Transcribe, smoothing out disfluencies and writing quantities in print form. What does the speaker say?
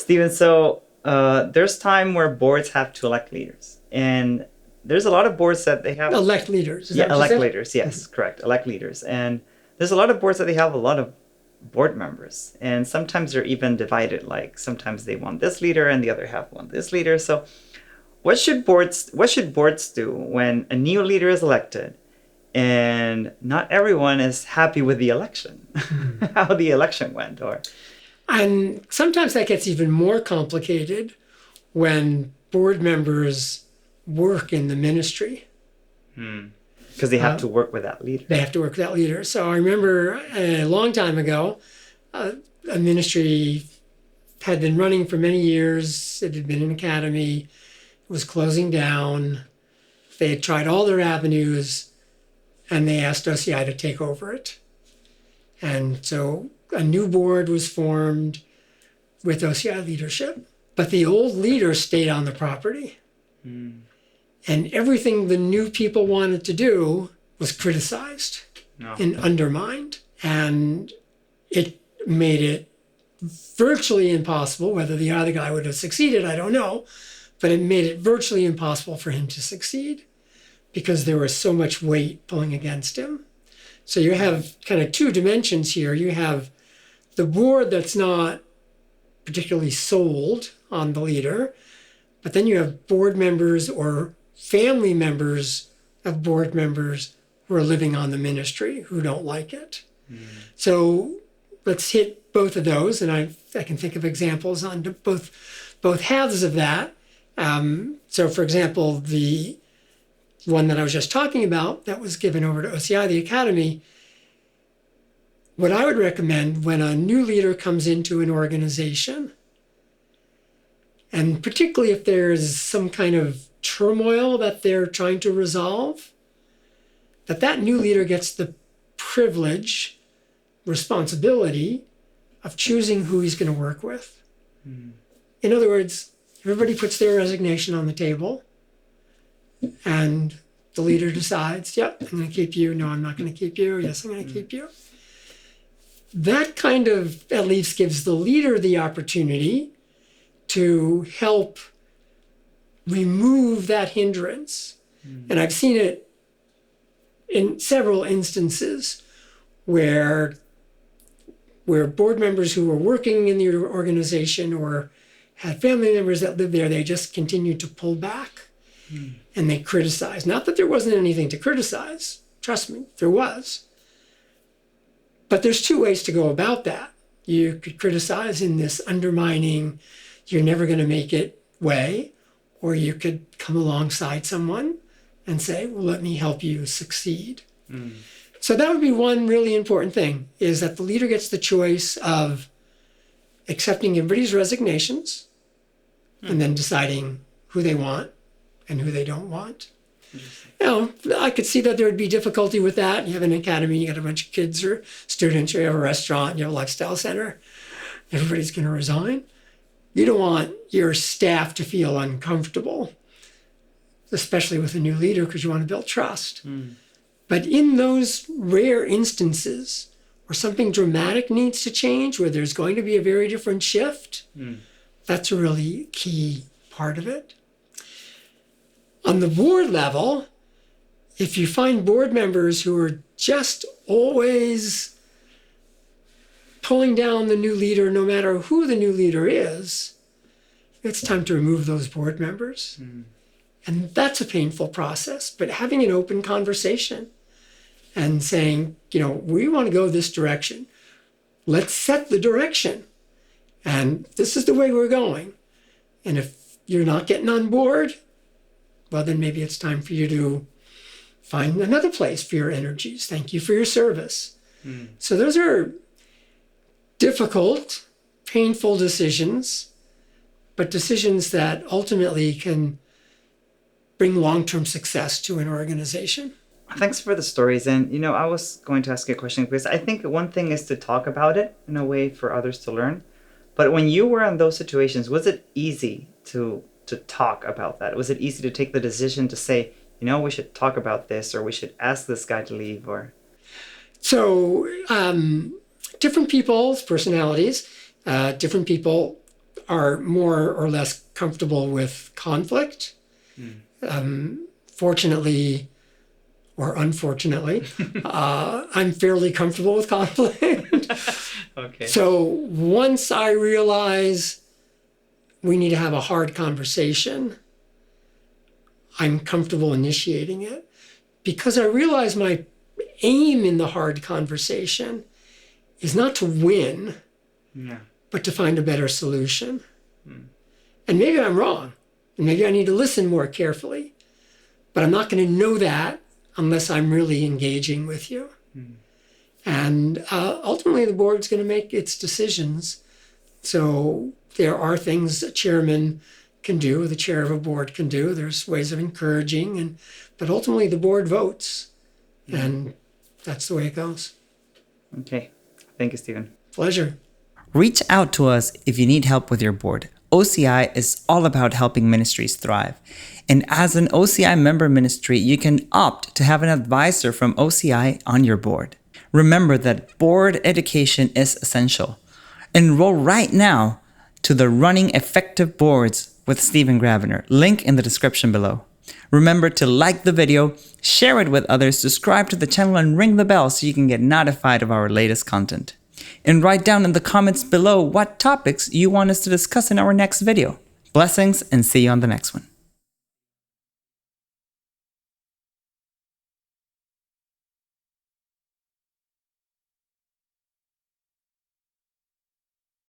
Stephen, so there's time where boards have to elect leaders. And there's a lot of boards that they have... Elect leaders. Yeah, elect leaders. Yes, correct. Elect leaders. And there's a lot of boards that they have a lot of board members. And sometimes they're even divided. Like sometimes they want this leader and the other half want this leader. So what should boards do when a new leader is elected and not everyone is happy with the election, how the election went? And sometimes that gets even more complicated when board members work in the ministry. Because they have to work with that leader. They have to work with that leader. So I remember a long time ago, a ministry had been running for many years. It had been an academy. It was closing down. They had tried all their avenues, and they asked OCI to take over it. And so a new board was formed with OCI leadership. But the old leader stayed on the property. And everything the new people wanted to do was criticized and undermined. And it made it virtually impossible. Whether the other guy would have succeeded, I don't know. But it made it virtually impossible for him to succeed because there was so much weight pulling against him. So you have kind of two dimensions here. You have the board that's not particularly sold on the leader, but then you have board members or family members of board members who are living on the ministry who don't like it. So let's hit both of those, and I can think of examples on both halves of that. So for example, the one that I was just talking about that was given over to OCI, the academy, what I would recommend when a new leader comes into an organization, and particularly if there's some kind of turmoil that they're trying to resolve, that new leader gets the privilege, responsibility of choosing who he's going to work with. In other words, everybody puts their resignation on the table, and the leader decides, yep, I'm going to keep you. No, I'm not going to keep you. Yes, I'm going to keep you. That kind of at least gives the leader the opportunity to help remove that hindrance. And I've seen it in several instances where board members who were working in the organization or had family members that lived there, they just continued to pull back and they criticized. Not that there wasn't anything to criticize. Trust me, there was. But there's two ways to go about that. You could criticize in this undermining, you're never going to make it way, or you could come alongside someone and say, well, let me help you succeed. So that would be one really important thing, is that the leader gets the choice of accepting everybody's resignations and then deciding who they want and who they don't want. I could see that there would be difficulty with that. You have an academy, you got a bunch of kids or students, or you have a restaurant, you have a lifestyle center. Everybody's going to resign. You don't want your staff to feel uncomfortable, especially with a new leader, because you want to build trust. But in those rare instances where something dramatic needs to change, where there's going to be a very different shift, that's a really key part of it. On the board level, if you find board members who are just always pulling down the new leader, no matter who the new leader is, it's time to remove those board members. And that's a painful process, but having an open conversation and saying, we want to go this direction. Let's set the direction. And this is the way we're going. And if you're not getting on board, well, then maybe it's time for you to find another place for your energies. Thank you for your service. So those are difficult, painful decisions, but decisions that ultimately can bring long-term success to an organization. Thanks for the stories. And, I was going to ask you a question, because I think one thing is to talk about it in a way for others to learn. But when you were in those situations, was it easy to talk about that? Was it easy to take the decision to say, we should talk about this, or we should ask this guy to leave? Or So different people's personalities, different people are more or less comfortable with conflict. Fortunately or unfortunately, I'm fairly comfortable with conflict. Okay. So once I realize we need to have a hard conversation, I'm comfortable initiating it, because I realize my aim in the hard conversation is not to win, but to find a better solution. And maybe I'm wrong, and maybe I need to listen more carefully, but I'm not going to know that unless I'm really engaging with you. And ultimately, the board's going to make its decisions. So there are things a chairman can do, the chair of a board can do. There's ways of encouraging, but ultimately the board votes, and that's the way it goes. Okay. Thank you, Stephen. Pleasure. Reach out to us if you need help with your board. OCI is all about helping ministries thrive. And as an OCI member ministry, you can opt to have an advisor from OCI on your board. Remember that board education is essential. Enroll right now to the Running Effective Boards with Stephen Gravener. Link in the description below. Remember to like the video, share it with others, subscribe to the channel, and ring the bell so you can get notified of our latest content. And write down in the comments below what topics you want us to discuss in our next video. Blessings, and see you on the next one.